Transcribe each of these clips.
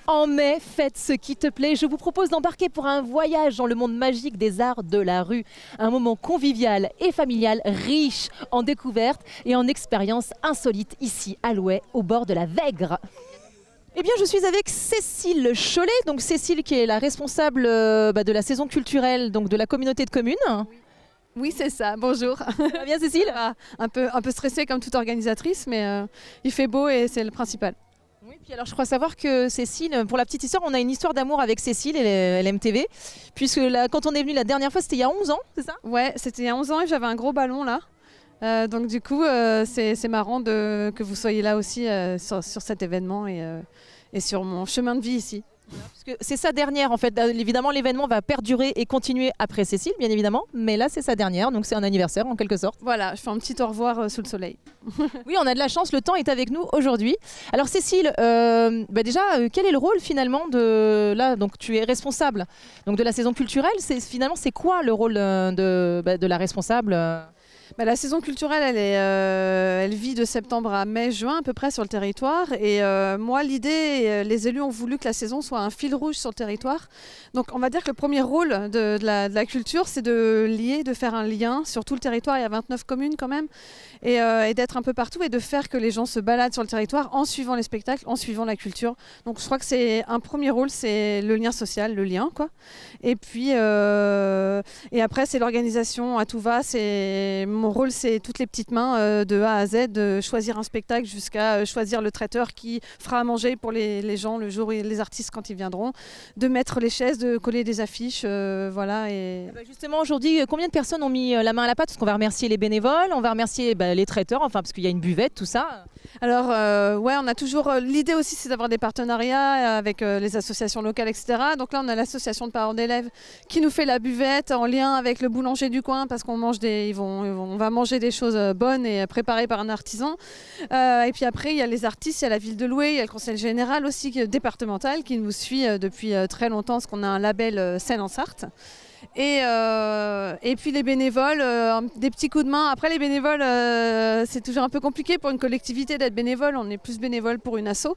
En mai, faites ce qui te plaît. Je vous propose d'embarquer pour un voyage dans le monde magique des arts de la rue. Un moment convivial et familial, riche en découvertes et en expériences insolites ici à Louet, au bord de la Vègre. Eh bien, je suis avec Cécile Cholet, donc Cécile qui est la responsable de la saison culturelle donc de la communauté de communes. Oui, c'est ça. Bonjour. Ça va bien, Cécile? Un peu stressée comme toute organisatrice, mais il fait beau et c'est le principal. Oui, puis alors je crois savoir que Cécile, pour la petite histoire, on a une histoire d'amour avec Cécile et LMTV, puisque quand on est venu la dernière fois, c'était il y a 11 ans, c'est ça? Ouais, c'était il y a 11 ans et j'avais un gros ballon là. Donc du coup, c'est marrant que vous soyez là aussi sur cet événement et sur mon chemin de vie ici. Parce que c'est sa dernière en fait. Évidemment, l'événement va perdurer et continuer après Cécile, bien évidemment. Mais là, c'est sa dernière, donc c'est un anniversaire en quelque sorte. Voilà, je fais un petit au revoir sous le soleil. Oui, on a de la chance, le temps est avec nous aujourd'hui. Alors Cécile, déjà, quel est le rôle finalement de... Là, donc tu es responsable donc, de la saison culturelle. Finalement, c'est quoi le rôle de la responsable La saison culturelle, elle vit de septembre à mai-juin à peu près sur le territoire. Et moi, l'idée, les élus ont voulu que la saison soit un fil rouge sur le territoire. Donc on va dire que le premier rôle de la culture, c'est de faire un lien sur tout le territoire. Il y a 29 communes quand même. Et d'être un peu partout et de faire que les gens se baladent sur le territoire en suivant les spectacles, en suivant la culture. Donc je crois que c'est un premier rôle, c'est le lien social, le lien, quoi. Et puis et après, c'est l'organisation à tout va. Mon rôle, c'est toutes les petites mains de A à Z, de choisir un spectacle jusqu'à choisir le traiteur qui fera à manger pour les gens le jour où les artistes quand ils viendront, de mettre les chaises, de coller des affiches, voilà. Et... Justement, aujourd'hui, combien de personnes ont mis la main à la pâte? Parce qu'on va remercier les bénévoles, on va remercier les traiteurs, enfin parce qu'il y a une buvette, tout ça. Alors ouais, on a toujours l'idée aussi, c'est d'avoir des partenariats avec les associations locales, etc. Donc là, on a l'association de parents d'élèves qui nous fait la buvette en lien avec le boulanger du coin parce qu'on mange on va manger des choses bonnes et préparées par un artisan. Et puis après, il y a les artistes, il y a la ville de Louet, il y a le conseil général aussi départemental qui nous suit depuis très longtemps parce qu'on a un label Seine en Sarthe. Et puis les bénévoles, des petits coups de main. Après les bénévoles, c'est toujours un peu compliqué pour une collectivité d'être bénévole. On est plus bénévole pour une asso.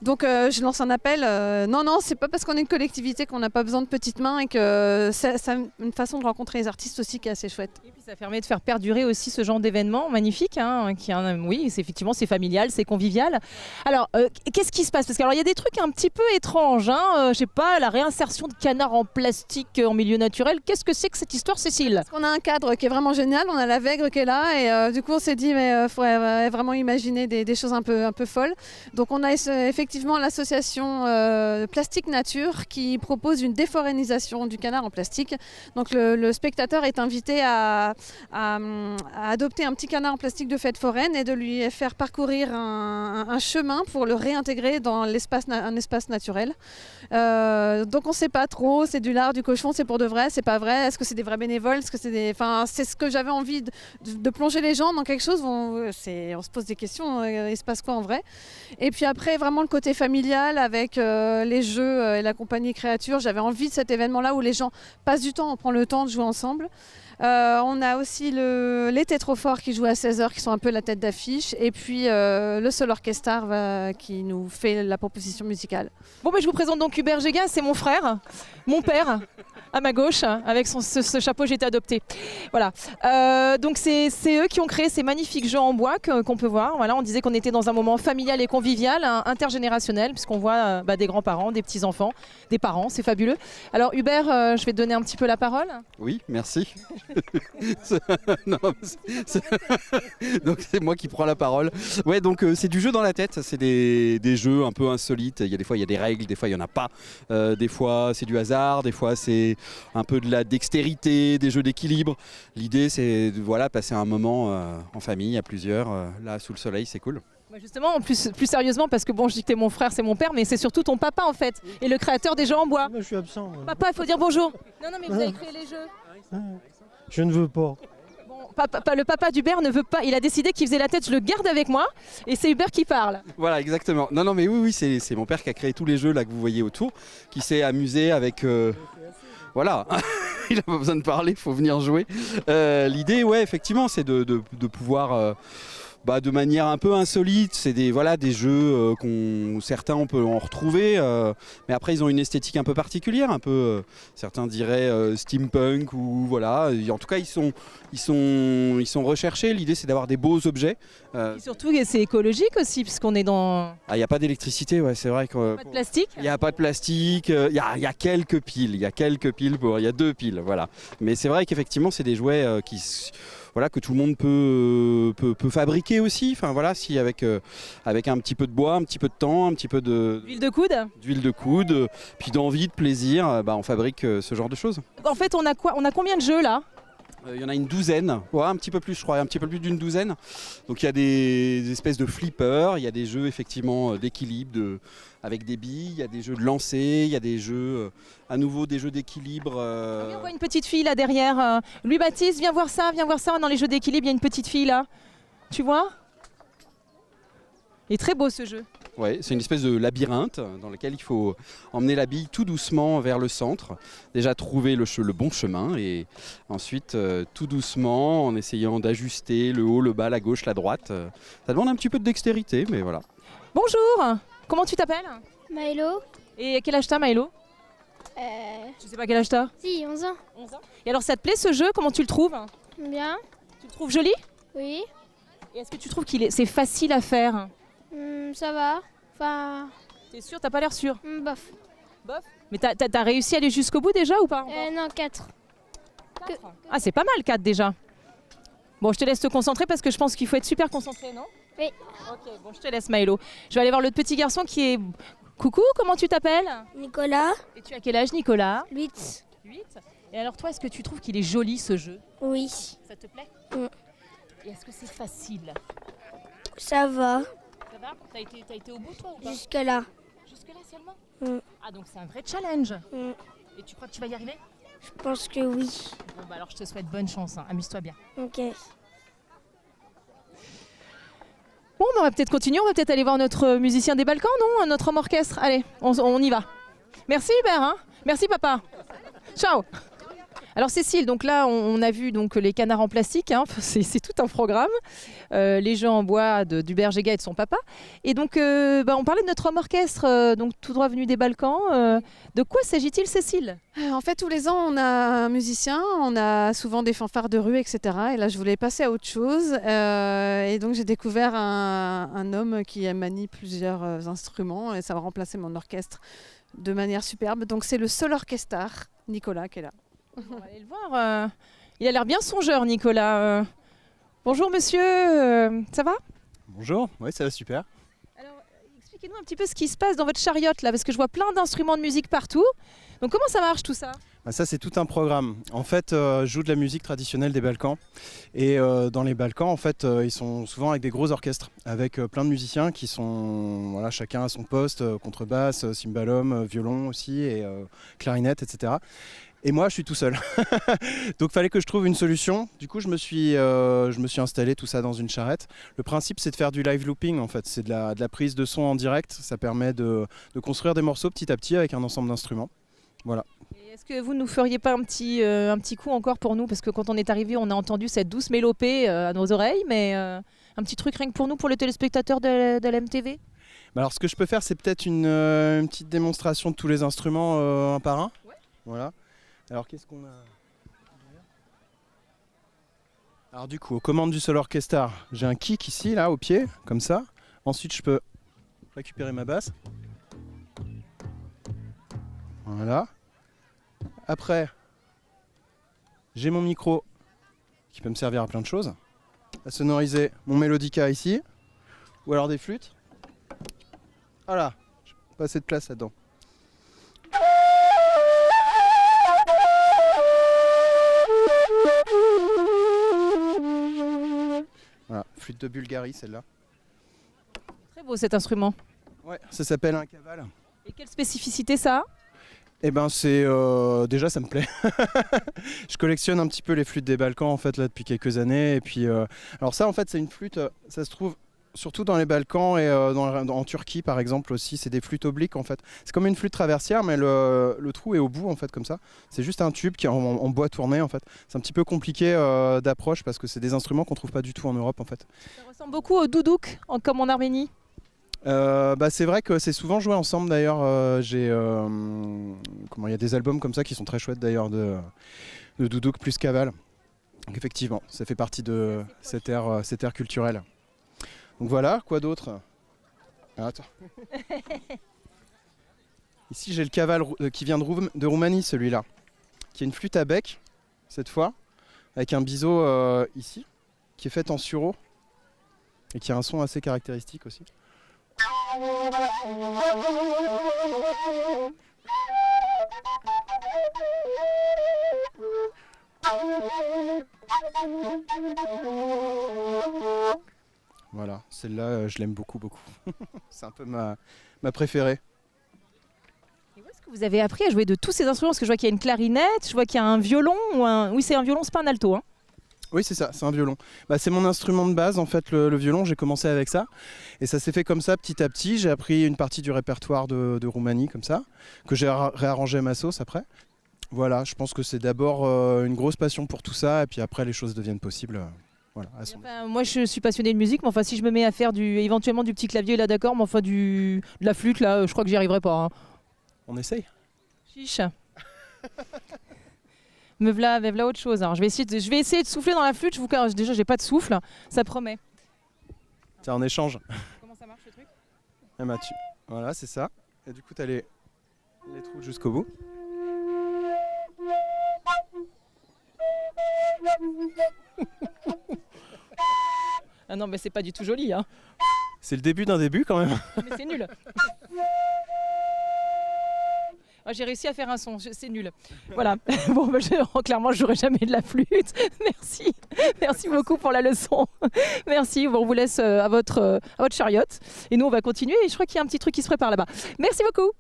Donc je lance un appel. Non, c'est pas parce qu'on est une collectivité qu'on n'a pas besoin de petites mains et que c'est une façon de rencontrer les artistes aussi qui est assez chouette. Et puis ça permet de faire perdurer aussi ce genre d'événement magnifique. Oui, effectivement, c'est familial, c'est convivial. Alors, qu'est-ce qui se passe? Parce qu'il y a des trucs un petit peu étranges. Je sais pas, la réinsertion de canards en plastique en milieu naturel. Qu'est-ce que c'est que cette histoire, Cécile? Parce qu'on a un cadre qui est vraiment génial, on a la Vègre qui est là et du coup on s'est dit mais faudrait vraiment imaginer des choses un peu folles. Donc on a effectivement l'association Plastique Nature qui propose une déforénisation du canard en plastique. Donc le spectateur est invité à adopter un petit canard en plastique de fête foraine et de lui faire parcourir un chemin pour le réintégrer dans un espace naturel. Donc on ne sait pas trop, c'est du lard, du cochon, c'est pour de vrai, c'est pas vrai, est-ce que c'est des vrais bénévoles, est-ce que c'est ce que j'avais envie de plonger les gens dans quelque chose, on se pose des questions, il se passe quoi en vrai? Et puis après vraiment le côté familial avec les jeux et la compagnie créature, j'avais envie de cet événement là où les gens passent du temps, on prend le temps de jouer ensemble. On a aussi les Tétroforts qui jouent à 16h, qui sont un peu la tête d'affiche. Et puis le Sol Orchestra qui nous fait la proposition musicale. Bon, je vous présente donc Hubert Géga, c'est mon frère, mon père, à ma gauche, avec ce chapeau j'ai été adopté. Voilà. Donc c'est eux qui ont créé ces magnifiques jeux en bois qu'on peut voir. Voilà, on disait qu'on était dans un moment familial et convivial, intergénérationnel, puisqu'on voit des grands-parents, des petits-enfants, des parents, c'est fabuleux. Alors Hubert, je vais te donner un petit peu la parole. Oui, merci. Donc c'est moi qui prends la parole. Ouais, donc c'est du jeu dans la tête, c'est des jeux un peu insolites. Des fois il y a des règles, des fois il n'y en a pas. Des fois c'est du hasard, des fois c'est un peu de la dextérité, des jeux d'équilibre. L'idée c'est de passer un moment en famille à plusieurs, là sous le soleil, c'est cool. Justement, plus sérieusement, parce que je dis que t'es mon frère, c'est mon père, mais c'est surtout ton papa en fait, et le créateur des jeux en bois. Moi, je suis absent. Papa, il faut dire bonjour. Non, mais vous avez créé les jeux. Je ne veux pas. Le papa d'Hubert ne veut pas, il a décidé qu'il faisait la tête, je le garde avec moi, et c'est Hubert qui parle. Voilà, exactement. Non, mais oui, c'est mon père qui a créé tous les jeux là que vous voyez autour, qui s'est amusé avec... Voilà, il n'a pas besoin de parler, il faut venir jouer. L'idée, ouais, effectivement, c'est de pouvoir de manière un peu insolite. C'est des jeux certains on peut en retrouver, mais après ils ont une esthétique un peu particulière, un peu certains diraient steampunk ou voilà. En tout cas ils sont recherchés. L'idée c'est d'avoir des beaux objets. Et surtout c'est écologique aussi puisqu'on est dans. Il n'y a pas d'électricité, ouais, c'est vrai que. Pas de plastique. Il n'y a pas de plastique. Il y a quelques piles. Il y a 2 piles, voilà. Mais c'est vrai qu'effectivement c'est des jouets que tout le monde peut fabriquer aussi. Enfin voilà, si avec un petit peu de bois, un petit peu de temps, un petit peu d'huile de coude, puis d'envie, de plaisir, on fabrique ce genre de choses. En fait, on a combien de jeux là? Il y en a une douzaine, un petit peu plus je crois, un petit peu plus d'une douzaine. Donc il y a des espèces de flippers, il y a des jeux effectivement d'équilibre avec des billes, il y a des jeux de lancer, il y a des jeux, à nouveau des jeux d'équilibre. On voit une petite fille là derrière. Louis-Baptiste, viens voir ça, dans les jeux d'équilibre, il y a une petite fille là. Tu vois? Il est très beau ce jeu. Ouais, c'est une espèce de labyrinthe dans lequel il faut emmener la bille tout doucement vers le centre. Déjà trouver le bon chemin et ensuite tout doucement en essayant d'ajuster le haut, le bas, la gauche, la droite. Ça demande un petit peu de dextérité, mais voilà. Bonjour, comment tu t'appelles? Milo. Et quel âge t'as, Milo? Je sais pas quel âge t'as. Si, 11 ans. 11 ans. Et alors ça te plaît ce jeu? Comment tu le trouves? Bien. Tu le trouves joli? Oui. Et est-ce que tu trouves c'est facile à faire? Ça va. Enfin. T'es sûr? T'as pas l'air sûr? Bof. Bof. Mais t'as réussi à aller jusqu'au bout déjà ou pas? Non, 4. Ah, c'est pas mal 4 déjà. Bon, je te laisse te concentrer parce que je pense qu'il faut être super concentré, non? Oui. Ok, bon, je te laisse, Milo. Je vais aller voir le petit garçon qui est. Coucou, comment tu t'appelles? Nicolas. Et tu as quel âge, Nicolas? 8. 8. Et alors, toi, est-ce que tu trouves qu'il est joli ce jeu? Oui. Ça te plaît? Et est-ce que c'est facile? Ça va. Ça va? T'as été au bout, toi, ou pas? Jusque-là. Jusque-là seulement? Ah, donc c'est un vrai challenge. Et tu crois que tu vas y arriver? Je pense que oui. Bon, bah alors, je te souhaite bonne chance. Hein. Amuse-toi bien. Ok. Bon, on va peut-être continuer. On va peut-être aller voir notre musicien des Balkans, non? Notre homme orchestre. Allez, on y va. Merci, Hubert. Hein. Merci, papa. Ciao. Alors Cécile, donc là on a vu donc les canards en plastique, hein, c'est tout un programme, les jeux en bois d'Hubert Géga et de son papa. Et donc on parlait de notre homme orchestre, donc tout droit venu des Balkans. De quoi s'agit-il, Cécile? En fait, tous les ans, on a un musicien, on a souvent des fanfares de rue, etc. Et là, je voulais passer à autre chose. Et donc, j'ai découvert un homme qui manie plusieurs instruments et ça va remplacer mon orchestre de manière superbe. Donc, c'est le Sol Orchestar, Nicolas, qui est là. On va aller le voir. Il a l'air bien songeur, Nicolas. Bonjour, monsieur. Ça va? Bonjour, oui, ça va super. Alors, expliquez-nous un petit peu ce qui se passe dans votre chariote, là, parce que je vois plein d'instruments de musique partout. Donc, comment ça marche tout ça? Ça, c'est tout un programme. En fait, je joue de la musique traditionnelle des Balkans. Et dans les Balkans, en fait, ils sont souvent avec des gros orchestres, avec plein de musiciens qui sont, voilà, chacun à son poste, contrebasse, cymbalum, violon aussi, et clarinette, etc. Et moi, je suis tout seul. Donc, il fallait que je trouve une solution. Du coup, je me suis installé tout ça dans une charrette. Le principe, c'est de faire du live looping, en fait. C'est de la prise de son en direct. Ça permet de construire des morceaux petit à petit avec un ensemble d'instruments. Voilà. Est-ce que vous nous feriez pas un petit coup encore pour nous? Parce que quand on est arrivé, on a entendu cette douce mélopée à nos oreilles. Mais un petit truc rien que pour nous, pour les téléspectateurs de la MTV? Alors, ce que je peux faire, c'est peut-être une petite démonstration de tous les instruments un par un. Ouais. Voilà. Alors qu'est-ce qu'on a? Alors du coup, aux commandes du Sol Orchestar, j'ai un kick ici, là, au pied, comme ça. Ensuite, je peux récupérer ma basse. Voilà. Après, j'ai mon micro qui peut me servir à plein de choses. À sonoriser mon mélodica ici, ou alors des flûtes. Voilà, j'ai pas assez de place là-dedans. Voilà, flûte de Bulgarie celle-là. Très beau cet instrument. Ouais, ça s'appelle un cavale. Et quelle spécificité ça a? Eh ben c'est déjà ça me plaît. Je collectionne un petit peu les flûtes des Balkans en fait là depuis quelques années et puis alors ça en fait c'est une flûte, ça se trouve Surtout dans les Balkans et en Turquie par exemple aussi, c'est des flûtes obliques en fait. C'est comme une flûte traversière mais le trou est au bout en fait comme ça. C'est juste un tube qui est en bois tourné en fait. C'est un petit peu compliqué d'approche parce que c'est des instruments qu'on trouve pas du tout en Europe en fait. Ça ressemble beaucoup au doudouk, comme en Arménie. C'est vrai que c'est souvent joué ensemble d'ailleurs. Il y a des albums comme ça qui sont très chouettes d'ailleurs de doudouk plus kaval. Donc effectivement, ça fait partie de cette ère culturelle. Donc voilà, quoi d'autre? Attends. Ici j'ai le kaval qui vient de Roumanie, celui-là, qui est une flûte à bec cette fois, avec un biseau ici, qui est fait en sureau et qui a un son assez caractéristique aussi. Voilà, celle-là, je l'aime beaucoup. C'est un peu ma préférée. Et où est-ce que vous avez appris à jouer de tous ces instruments? Parce que je vois qu'il y a une clarinette, je vois qu'il y a un violon. Oui, c'est un violon, c'est pas un alto. Hein. Oui, c'est ça, c'est un violon. C'est mon instrument de base, en fait, le violon, j'ai commencé avec ça. Et ça s'est fait comme ça, petit à petit. J'ai appris une partie du répertoire de Roumanie, comme ça, que j'ai réarrangé à ma sauce après. Voilà, je pense que c'est d'abord une grosse passion pour tout ça, et puis après, les choses deviennent possibles. Voilà, Moi je suis passionnée de musique, mais enfin si je me mets à faire éventuellement du petit clavier là d'accord, mais enfin de la flûte là, je crois que j'y arriverai pas. Hein. On essaye. Chiche. me v'là autre chose. Alors, je vais essayer de souffler dans la flûte. Je vous cache, déjà j'ai pas de souffle, ça promet. C'est en échange. Comment ça marche le truc? Voilà, c'est ça. Et du coup t'as les trous jusqu'au bout. Ah non mais c'est pas du tout joli hein. C'est le début d'un début quand même. Mais c'est nul. Ah, j'ai réussi à faire un son, c'est nul. Voilà. Bon, clairement, je jouerai jamais de la flûte. Merci. Merci beaucoup pour la leçon. Merci. Bon, on vous laisse à votre chariote. Et nous, on va continuer. Et je crois qu'il y a un petit truc qui se prépare là-bas. Merci beaucoup.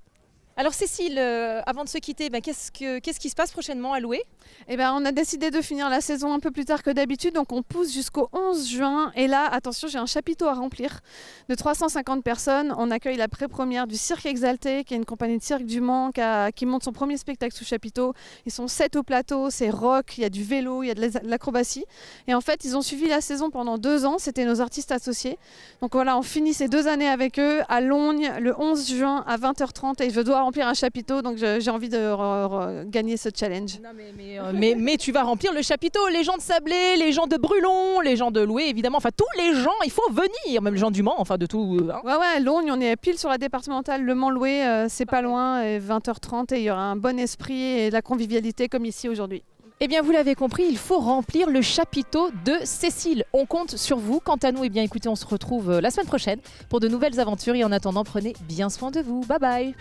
Alors Cécile, avant de se quitter, qu'est-ce qui se passe prochainement à Loué? On a décidé de finir la saison un peu plus tard que d'habitude, donc on pousse jusqu'au 11 juin. Et là, attention, j'ai un chapiteau à remplir de 350 personnes. On accueille la pré-première du Cirque Exalté, qui est une compagnie de cirque du Mans qui monte son premier spectacle sous chapiteau. Ils sont 7 au plateau, c'est rock, il y a du vélo, il y a de l'acrobatie. Et en fait, ils ont suivi la saison pendant 2 ans, c'était nos artistes associés. Donc voilà, on finit ces 2 années avec eux à Lognes le 11 juin à 20h30 et je dois remplir un chapiteau, donc j'ai envie de gagner ce challenge. Non, mais tu vas remplir le chapiteau, les gens de Sablé, les gens de Brulon, les gens de Loué, évidemment, enfin tous les gens, il faut venir, même les gens du Mans, enfin de tout. Hein. Ouais, Lognes, on est pile sur la départementale, Le Mans-Loué, c'est pas loin, 20h30 et il y aura un bon esprit et de la convivialité comme ici aujourd'hui. Eh bien, vous l'avez compris, il faut remplir le chapiteau de Cécile. On compte sur vous. Quant à nous, écoutez, on se retrouve la semaine prochaine pour de nouvelles aventures. Et en attendant, prenez bien soin de vous. Bye bye.